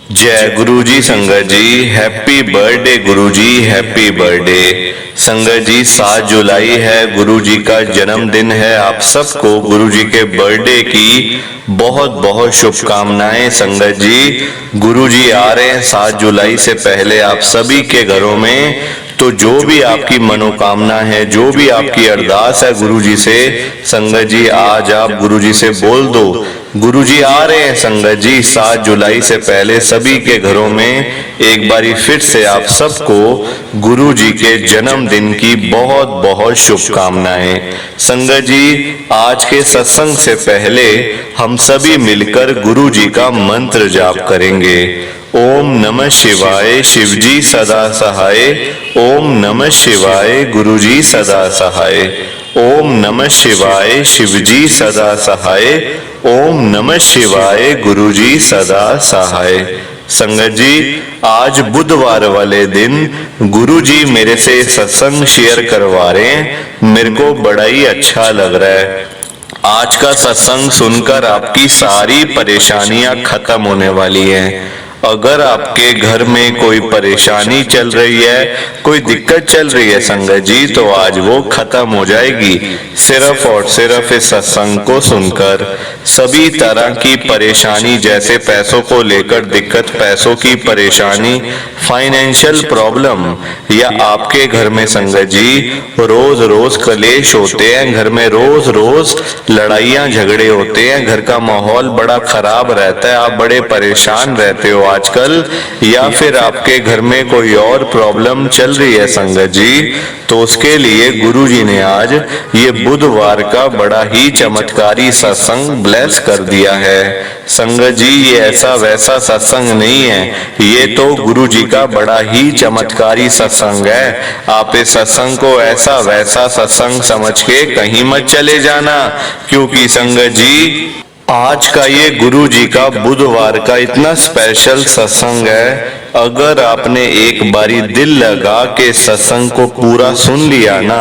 जय गुरु जी। संगत जी happy birthday गुरु जी, happy birthday. संगत जी 7 जुलाई है, गुरु जी का जन्मदिन है। आप सबको गुरु जी के बर्थडे की बहुत बहुत शुभकामनाएं। संगत जी गुरु जी आ रहे हैं 7 जुलाई से पहले आप सभी के घरों में। तो जो भी आपकी मनोकामना है, जो भी आपकी अरदास है गुरु जी से, संगत जी आज आप गुरु जी से बोल दो। गुरु जी आ रहे हैं संगत जी 7 जुलाई से पहले सभी के घरों में। एक बारी फिर से आप सबको गुरु जी के जन्मदिन की बहुत बहुत शुभकामनाएं। संगत जी आज के सत्संग से पहले हम सभी मिलकर गुरु जी का मंत्र जाप करेंगे। ओम नमः शिवाय, शिव जी सदा सहाय। ओम नमः शिवाय, गुरु जी सदा सहाय। ओम नमः शिवाय, शिव जी सदा सहाय। ओम नमः शिवाय, गुरु जी सदा सहाय। संगत जी आज बुधवार वाले दिन गुरु जी मेरे से सत्संग शेयर करवा रहे हैं। मेरे को बड़ा ही अच्छा लग रहा है। आज का सत्संग सुनकर आपकी सारी परेशानियां खत्म होने वाली हैं। अगर आपके घर में कोई परेशानी चल रही है, कोई दिक्कत चल रही है संगत जी, तो आज वो खत्म हो जाएगी सिर्फ और सिर्फ इस सत्संग को सुनकर। सभी तरह की परेशानी, जैसे पैसों को लेकर दिक्कत, पैसों की परेशानी, फाइनेंशियल प्रॉब्लम, या आपके घर में संगत जी रोज रोज कलेश होते हैं, घर में रोज रोज लड़ाइयां झगड़े होते हैं, घर का माहौल बड़ा खराब रहता है, आप बड़े परेशान रहते हो आजकल, या फिर आपके घर में कोई और प्रॉब्लम चल रही है संगत जी, तो उसके लिए गुरु जी ने आज ये बुधवार का बड़ा ही चमत्कारी सत्संग ब्लेस कर दिया है। संगत जी ये ऐसा वैसा सत्संग नहीं है, ये तो गुरु जी का बड़ा ही चमत्कारी सत्संग है। आप इस सत्संग को ऐसा वैसा सत्संग समझ के कहीं मत चले जाना, क्योंकि संगत जी आज का ये गुरु जी का बुधवार का इतना स्पेशल सत्संग है। अगर आपने एक बारी दिल लगा के सत्संग को पूरा सुन लिया ना,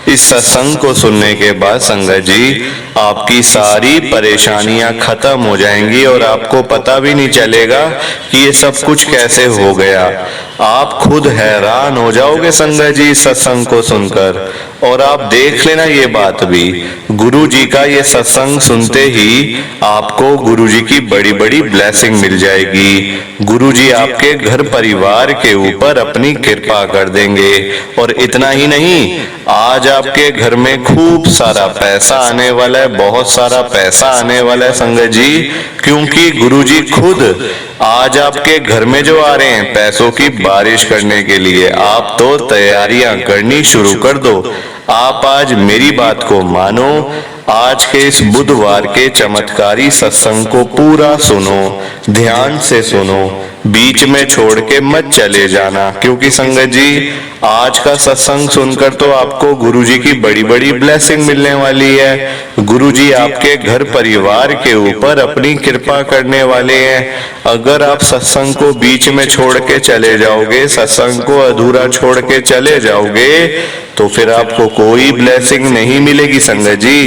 इस सत्संग को सुनने के बाद संगत जी आपकी सारी परेशानियां खत्म हो जाएंगी और आपको पता भी नहीं चलेगा कि ये सब कुछ कैसे हो गया। आप खुद हैरान हो जाओगे संगत जी सत्संग को सुनकर। और आप देख लेना ये बात भी, गुरु जी का ये सत्संग सुनते ही आपको गुरु जी की बड़ी बड़ी ब्लेसिंग मिल जाएगी। गुरु जी आपके घर परिवार के ऊपर अपनी कृपा कर देंगे। और इतना ही नहीं, आज आपके घर में खूब सारा पैसा आने वाला है, बहुत सारा पैसा आने वाला है संगत जी, क्योंकि गुरु जी खुद आज आपके घर में जो आ रहे हैं पैसों की बारिश करने के लिए। आप तो तैयारियां करनी शुरू कर दो। आप आज मेरी बात को मानो, आज के इस बुधवार के चमत्कारी सत्संग को पूरा सुनो, ध्यान से सुनो, बीच में छोड़ के मत चले जाना, क्योंकि संगत जी आज का सत्संग सुनकर तो आपको गुरु जी की बड़ी बड़ी ब्लेसिंग मिलने वाली है। गुरु जी आपके घर परिवार के ऊपर अपनी कृपा करने वाले हैं। अगर आप सत्संग को बीच में छोड़ के चले जाओगे, सत्संग को अधूरा छोड़ के चले जाओगे, तो फिर आपको कोई ब्लेसिंग नहीं मिलेगी संगत जी।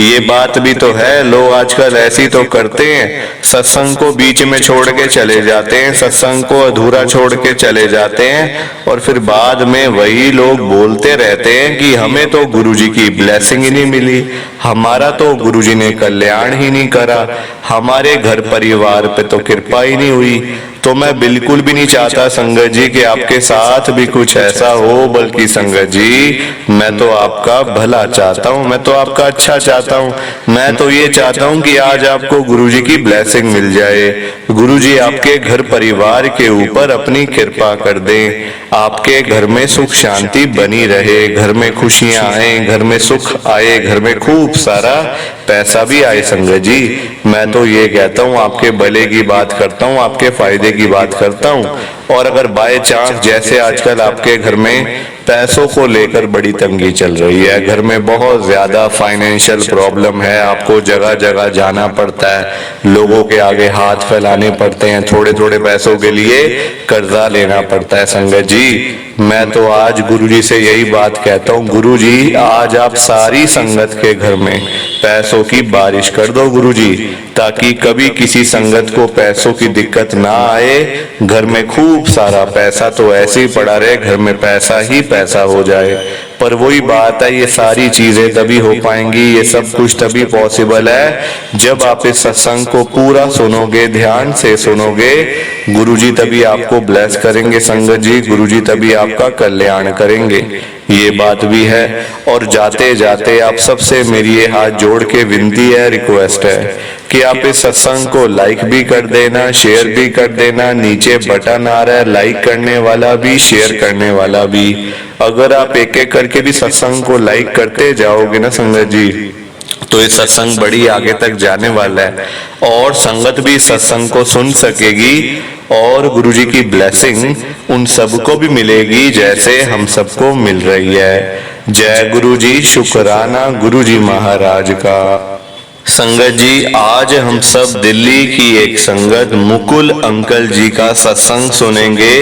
ये बात भी तो है, लोग आजकल ऐसी तो करते हैं, सत्संग को बीच में छोड़ के चले जाते हैं, सत्संग को अधूरा छोड़ के चले जाते हैं, और फिर बाद में वही लोग बोलते रहते हैं कि हमें तो गुरु जी की ब्लेसिंग ही नहीं मिली, हमारा तो गुरु जी ने कल्याण ही नहीं करा, हमारे घर परिवार पे तो कृपा ही नहीं हुई। तो मैं बिल्कुल भी नहीं चाहता संगत जी कि आपके साथ भी कुछ ऐसा हो, बल्कि संगत जी मैं तो आपका भला चाहता हूँ, मैं तो आपका अच्छा चाहता हूँ। मैं तो ये चाहता हूँ कि आज आपको गुरु जी की ब्लेसिंग मिल जाए, गुरु जी आपके घर परिवार के ऊपर अपनी कृपा कर दें, आपके घर में सुख शांति बनी रहे, घर में खुशियां आए, घर में सुख आए, घर में खूब सारा पैसा भी आए संगत जी। मैं तो ये कहता हूँ आपके भले की बात करता हूँ, आपके फायदे की बात करता हूँ। और अगर बाय चांस जैसे आजकल आपके घर में पैसों को लेकर बड़ी तंगी चल रही है, घर में बहुत ज्यादा फाइनेंशियल प्रॉब्लम है, आपको जगह जगह जाना पड़ता है, लोगों के आगे हाथ फैलाने पड़ते हैं, थोड़े थोड़े पैसों के लिए कर्जा लेना पड़ता है संगत जी, मैं तो आज गुरुजी से यही बात कहता हूँ, गुरुजी आज आप सारी संगत के घर में पैसों की बारिश कर दो गुरुजी, ताकि कभी किसी संगत को पैसों की दिक्कत ना आए, घर में खूब सारा पैसा तो ऐसे ही पड़ा रहे, घर में पैसा ही पैसा हो जाए। पर वही बात है, ये सारी चीजें तभी हो पाएंगी, ये सब कुछ तभी पॉसिबल है जब आप इस सत्संग को पूरा सुनोगे, ध्यान से सुनोगे। गुरुजी तभी आपको ब्लेस करेंगे संगत जी, गुरुजी तभी आपका कल्याण करेंगे, ये बात भी है। और जाते जाते आप सबसे मेरी ये हाथ जोड़ के विनती है, रिक्वेस्ट है कि आप इस सत्संग को लाइक भी कर देना, शेयर भी कर देना, नीचे बटन आ रहा है लाइक करने वाला भी, शेयर करने वाला भी। अगर आप एक एक करके भी सत्संग को लाइक करते जाओगे ना संगत जी, तो ये सत्संग बड़ी आगे तक जाने वाला है और संगत भी सत्संग को सुन सकेगी और गुरुजी की ब्लेसिंग उन सबको भी मिलेगी जैसे हम सबको मिल रही है। जय गुरुजी, शुक्राना गुरुजी महाराज का। संगत जी, आज हम सब दिल्ली की एक संगत मुकुल अंकल जी का सत्संग सुनेंगे।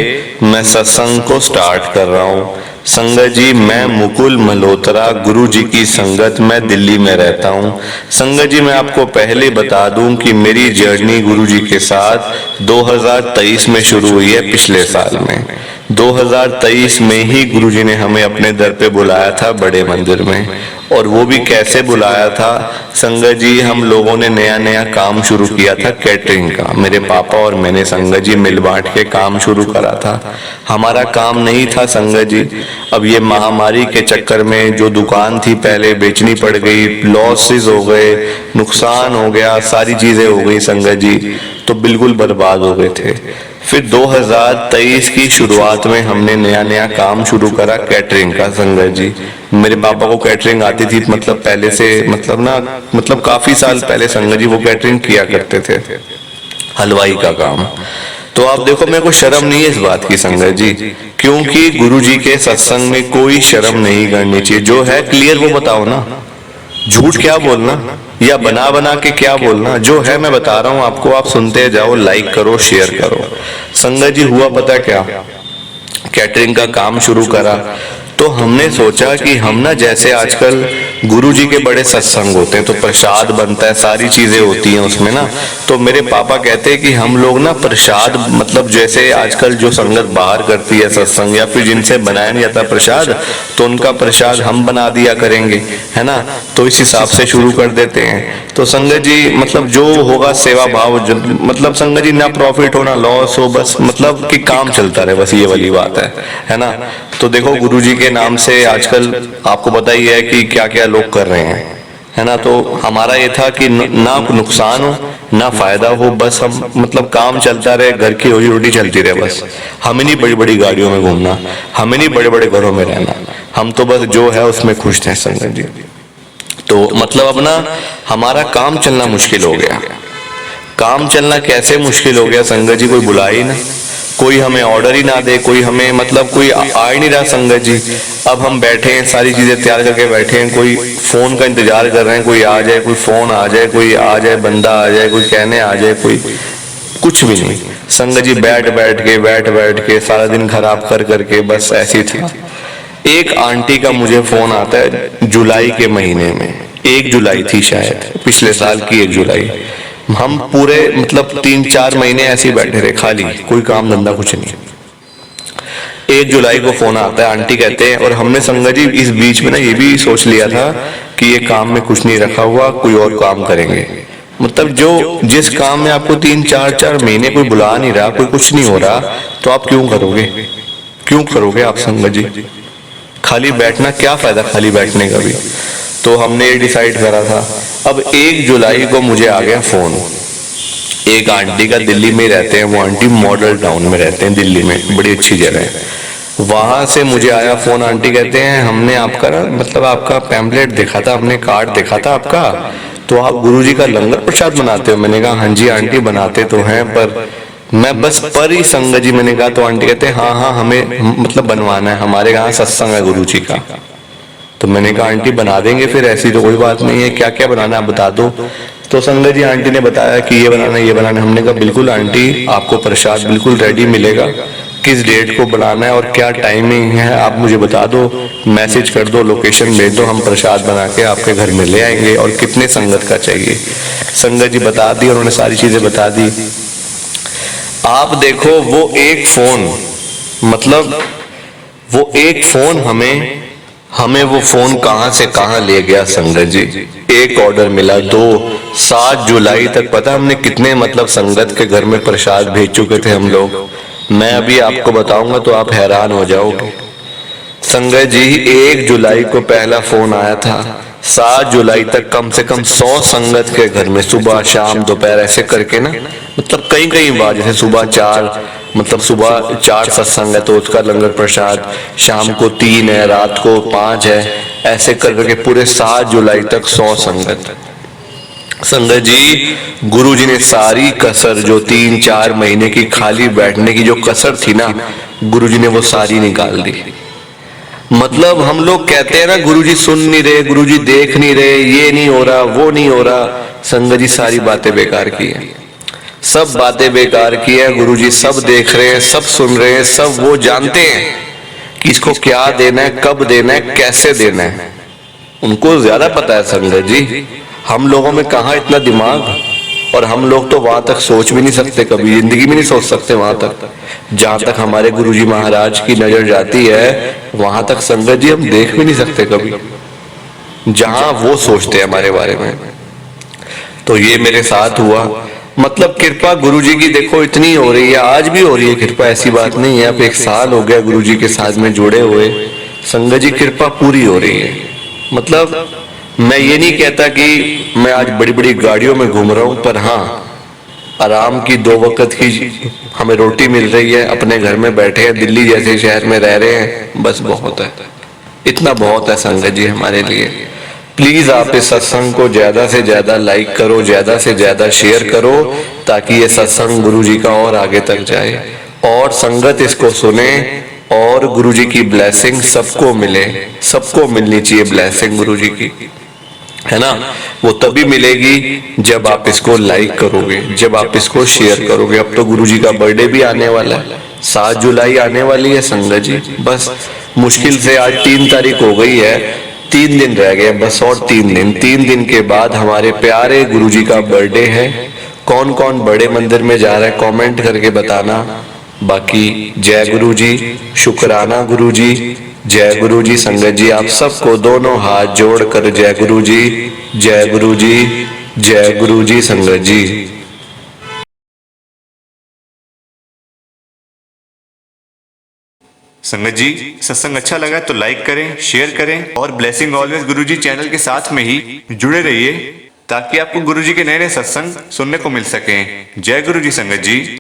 मैं सत्संग को स्टार्ट कर रहा हूँ। संगत जी, मैं मुकुल मल्होत्रा, गुरु जी की संगत, मैं दिल्ली में रहता हूँ। संगत जी, मैं आपको पहले बता दूं कि मेरी जर्नी गुरु जी के साथ 2023 में शुरू हुई है, पिछले साल में। 2023 में ही गुरु जी ने हमें अपने दर पे बुलाया था बड़े मंदिर में। और वो भी कैसे बुलाया था संगत जी, हम लोगों ने नया नया काम शुरू किया था कैटरिंग का। मेरे पापा और मैंने संगत जी मिल बांट के काम शुरू करा था। हमारा काम नहीं था संगत जी। अब ये महामारी के चक्कर में जो दुकान थी पहले बेचनी पड़ गई, लॉसेस हो गए, नुकसान हो गया, सारी चीजें हो गई संगत जी, तो बिल्कुल बर्बाद हो गए थे। फिर 2023 की शुरुआत में हमने नया नया काम शुरू करा कैटरिंग का संगत जी। मेरे पापा को कैटरिंग आती थी, मतलब पहले से, मतलब काफी साल पहले संगत जी वो कैटरिंग किया करते थे, हलवाई का काम। तो आप देखो, मेरे को शर्म नहीं है इस बात की संगत जी, क्योंकि गुरु जी के सत्संग में कोई शर्म नहीं करनी चाहिए। जो है क्लियर वो बताओ ना, झूठ क्या बोलना या बना बना के क्या बोलना। जो है मैं बता रहा हूं आपको, आप सुनते जाओ, लाइक करो, शेयर करो। संगत जी, हुआ पता क्या, कैटरिंग का काम शुरू करा तो हमने सोचा कि हम ना, जैसे आजकल गुरु जी के बड़े सत्संग होते हैं तो प्रसाद बनता है, सारी चीजें होती हैं उसमें ना, तो मेरे पापा कहते हैं कि हम लोग ना प्रसाद, मतलब जैसे आजकल जो संगत बाहर करती है सत्संग या फिर जिनसे बनाया नहीं जाता प्रसाद, तो उनका प्रसाद हम बना दिया करेंगे, है ना। तो इस हिसाब से शुरू कर देते हैं। तो संगत जी, मतलब जो होगा सेवा भाव, मतलब संगत जी ना प्रॉफिट हो ना लॉस हो, बस मतलब कि काम चलता रहे, बस ये वाली बात है ना। तो देखो, गुरु जी के नाम से आजकल आपको पता ही है कि क्या क्या लोग कर रहे हैं, है ना। तो हमारा ये था कि ना नुकसान हो ना फायदा हो, बस हम मतलब काम चलता रहे, घर की रोजी रोटी चलती रहे, बस हमें नहीं बड़ी बड़ी गाड़ियों में घूमना, हमें नहीं बड़े बड़े घरों में रहना, हम तो बस जो है उसमें खुश थे संगत जी। तो मतलब अपना हमारा काम चलना मुश्किल हो गया। काम चलना कैसे मुश्किल हो गया संगत जी, कोई बुला ही ना, कोई हमें ऑर्डर ही ना दे, कोई हमें मतलब कोई आ ही नहीं रहा संगत जी। अब हम बैठे हैं, सारी चीजें तैयार करके बैठे हैं, कोई फोन का इंतजार कर रहे हैं, कोई आ जाए, कोई फोन आ जाए, कोई आ जाए, बंदा आ जाए, कोई कहने आ जाए, कोई कुछ भी नहीं संगत जी। बैठ बैठ के सारा दिन खराब कर करके बस ऐसे ही था। एक आंटी का मुझे फोन आता है जुलाई के महीने में, 1 जुलाई थी शायद, पिछले साल की 1 जुलाई। हम पूरे मतलब 3-4 महीने ऐसे ही बैठे रहे, खाली, कोई काम धंधा कुछ नहीं। 1 जुलाई को फोन आता है, आंटी कहते हैं, और हमने संगत जी इस बीच में ना ये भी सोच लिया था कि ये काम में कुछ नहीं रखा हुआ, कोई और काम करेंगे। मतलब जो जिस काम में आपको 3-4 महीने कोई बुला नहीं रहा, कोई कुछ नहीं हो रहा, तो आप क्यों करोगे आप संगत जी। खाली बैठना क्या फायदा, खाली बैठने का भी। तो हमने ये डिसाइड करा था। अब 1 जुलाई को मुझे आ गया फोन एक आंटी का, दिल्ली में रहते हैं वो आंटी, मॉडल टाउन में रहते हैं दिल्ली में, बड़ी अच्छी जगह है। वहां से मुझे आया फोन, आंटी कहते हैं हमने आपका मतलब आपका पैम्पलेट देखा था, हमने कार्ड देखा था आपका, तो आप गुरुजी का लंगर प्रसाद बनाते हो। मैंने कहा हाँ जी आंटी बनाते तो हैं, पर मैं बस पर ही संगत जी, मैंने कहा तो आंटी कहते हैं हाँ हाँ हमें मतलब बनवाना है, हमारे यहाँ सत्संग है गुरु जी का। तो मैंने कहा आंटी बना देंगे फिर, ऐसी तो कोई बात नहीं है, क्या क्या बनाना है आप बता दो। तो संगत जी आंटी ने बताया कि ये बनाना ये बनाना। हमने कहा बिल्कुल आंटी, आपको प्रसाद बिल्कुल रेडी मिलेगा, किस डेट को बनाना है और क्या टाइमिंग है आप मुझे बता दो, मैसेज कर दो, लोकेशन भेज दो, हम प्रसाद बना के आपके घर में ले आएंगे, और कितने संगत का चाहिए। संगत जी बता दी, उन्होंने सारी चीजें बता दी। आप देखो वो एक फोन, मतलब वो एक फोन हमें वो फोन कहां से कहां ले गया संगत जी। एक ऑर्डर मिला, 7 जुलाई तक पता हमने कितने मतलब संगत के घर में प्रसाद भेज चुके थे हम लोग। मैं अभी आपको बताऊंगा तो आप हैरान हो जाओगे। संगत जी 1 जुलाई को पहला फोन आया था, 7 जुलाई तक कम से कम 100 संगत के घर में सुबह शाम दोपहर ऐसे करके ना, मतलब कई कई बार, जैसे सुबह 4 मतलब सुबह 4 सत्संग है तो उसका लंगर प्रसाद, शाम को 3 है, रात को 5 है, ऐसे करके पूरे 7 जुलाई तक 100 संगत। संगत जी गुरु जी ने सारी कसर, जो 3-4 महीने की खाली बैठने की जो कसर थी ना, गुरु जी ने वो सारी निकाल दी। मतलब हम लोग कहते हैं ना गुरुजी सुन नहीं रहे, गुरुजी देख नहीं रहे, ये नहीं हो रहा वो नहीं हो रहा। संगत जी सारी बातें बेकार की है, सब बातें बेकार की है। गुरुजी सब देख रहे हैं, सब सुन रहे हैं, सब वो जानते हैं कि इसको क्या देना है, कब देना है, कैसे देना है, उनको ज्यादा पता है संगत जी। हम लोगों में कहाँ इतना दिमाग, और हम लोग तो वहां तक सोच भी नहीं सकते, कभी जिंदगी में नहीं सोच सकते वहां तक। जहां तक हमारे गुरुजी महाराज की नजर जाती है वहां तक संगत जी हम देख भी नहीं सकते कभी, जहां वो सोचते हैं हमारे बारे में। तो ये मेरे साथ हुआ, मतलब कृपा गुरुजी की देखो इतनी हो रही है, आज भी हो रही है कृपा, ऐसी बात नहीं है। अब 1 साल हो गया गुरुजी के साथ में जुड़े हुए, संगत जी कृपा पूरी हो रही है। मतलब मैं ये नहीं कहता कि मैं आज बड़ी बड़ी गाड़ियों में घूम रहा हूं, पर हाँ आराम की 2 वक्त की हमें रोटी मिल रही है, अपने घर में बैठे हैं, दिल्ली जैसे शहर में रह रहे हैं, बस बहुत है, इतना बहुत है संगत जी हमारे लिए। प्लीज आप इस सत्संग को ज्यादा से ज्यादा लाइक करो, ज्यादा से ज्यादा शेयर करो, ताकि ये सत्संग गुरु जी का और आगे तक जाए, और संगत इसको सुने, और गुरु जी की ब्लेसिंग सबको मिले, सबको मिलनी चाहिए ब्लेसिंग गुरु जी की, है ना। वो तभी मिलेगी जब आप इसको लाइक करोगे, जब आप इसको शेयर करोगे। अब तो गुरुजी का बर्थडे भी आने वाला है, 7 जुलाई आने वाली है संगत जी। बस मुश्किल से आज 3 तारीख हो गई है, 3 दिन रह गए बस, और 3 दिन के बाद हमारे प्यारे गुरुजी का बर्थडे है। कौन कौन बड़े मंदिर में जा रहा है कमेंट करके बताना। बाकी जय गुरु जी, शुक्राना गुरु जी, जय गुरु जी। संगत जी आप सबको दोनों हाथ जोड़कर जय गुरु जी, जय गुरु जी, जय गुरु जी। संगत जी संगत जी सत्संग अच्छा लगा तो लाइक करें, शेयर करें, और ब्लेसिंग ऑलवेज गुरुजी चैनल के साथ में ही जुड़े रहिए, ताकि आपको गुरुजी के नए नए सत्संग सुनने को मिल सकें। जय गुरु जी संगत जी।